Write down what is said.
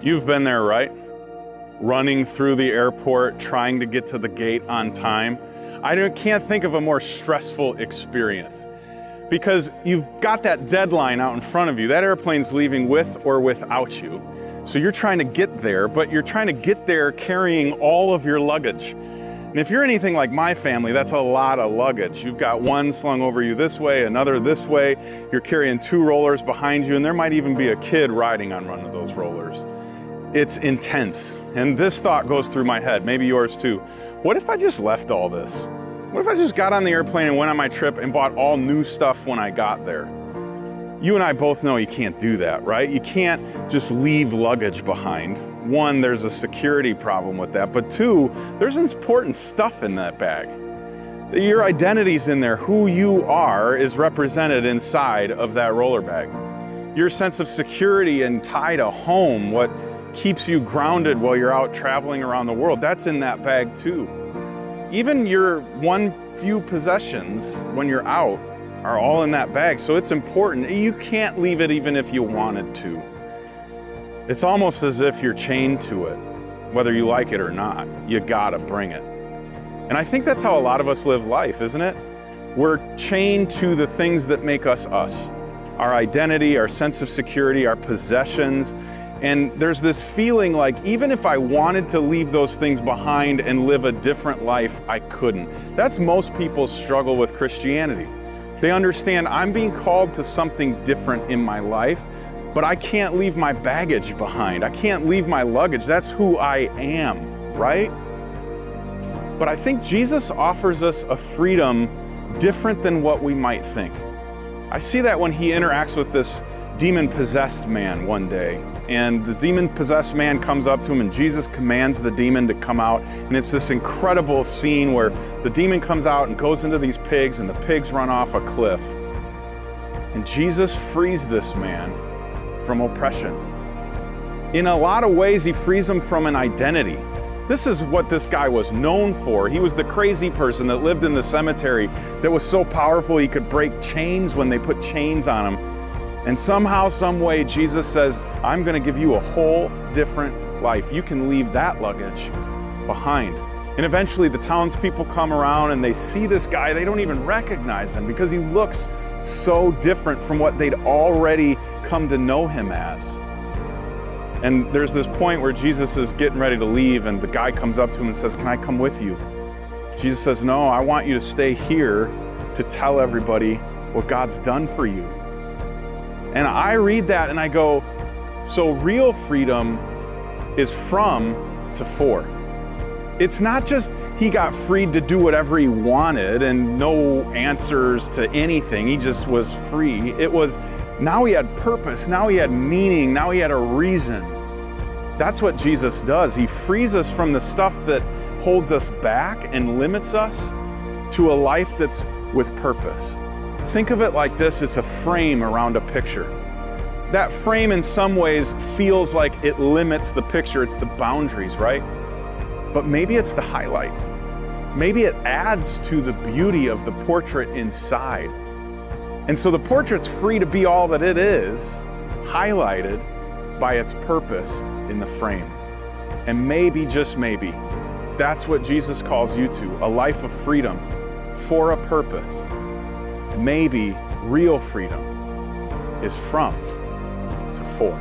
You've been there, right? Running through the airport, trying to get to the gate on time. Can't think of a more stressful experience because you've got that deadline out in front of you. That airplane's leaving with or without you. So you're trying to get there, but you're trying to get there carrying all of your luggage. And if you're anything like my family, that's a lot of luggage. You've got one slung over you this way, another this way. You're carrying 2 rollers behind you, and there might even be a kid riding on one of those rollers. It's intense. And this thought goes through my head, maybe yours too. What if I just left all this? What if I just got on the airplane and went on my trip and bought all new stuff when I got there? You and I both know you can't do that, right? You can't just leave luggage behind. 1, there's a security problem with that, but 2, there's important stuff in that bag. Your identity's in there. Who you are is represented inside of that roller bag. Your sense of security and tie to home, what keeps you grounded while you're out traveling around the world, that's in that bag too. Even your few possessions when you're out are all in that bag, so it's important. You can't leave it even if you wanted to. It's almost as if you're chained to it, whether you like it or not. You gotta bring it. And I think that's how a lot of us live life, isn't it? We're chained to the things that make us us. Our identity, our sense of security, our possessions. And there's this feeling like even if I wanted to leave those things behind and live a different life, I couldn't. That's most people's struggle with Christianity. They understand I'm being called to something different in my life, but I can't leave my baggage behind. I can't leave my luggage. That's who I am, right? But I think Jesus offers us a freedom different than what we might think. I see that when he interacts with this demon-possessed man one day. And the demon-possessed man comes up to him and Jesus commands the demon to come out. And it's this incredible scene where the demon comes out and goes into these pigs and the pigs run off a cliff. And Jesus frees this man from oppression. In a lot of ways, he frees him from an identity. This is what this guy was known for. He was the crazy person that lived in the cemetery that was so powerful he could break chains when they put chains on him. And somehow, some way, Jesus says, I'm going to give you a whole different life. You can leave that luggage behind. And eventually the townspeople come around and they see this guy. They don't even recognize him because he looks so different from what they'd already come to know him as. And there's this point where Jesus is getting ready to leave and the guy comes up to him and says, can I come with you? Jesus says, no, I want you to stay here to tell everybody what God's done for you. And I read that and I go, so real freedom is from to for. It's not just he got freed to do whatever he wanted and no answers to anything. He just was free. It was now he had purpose, now he had meaning, now he had a reason. That's what Jesus does. He frees us from the stuff that holds us back and limits us to a life that's with purpose. Think of it like this, it's a frame around a picture. That frame in some ways feels like it limits the picture, it's the boundaries, right? But maybe it's the highlight. Maybe it adds to the beauty of the portrait inside. And so the portrait's free to be all that it is, highlighted by its purpose in the frame. And maybe, just maybe, that's what Jesus calls you to, a life of freedom for a purpose. Maybe real freedom is from to for.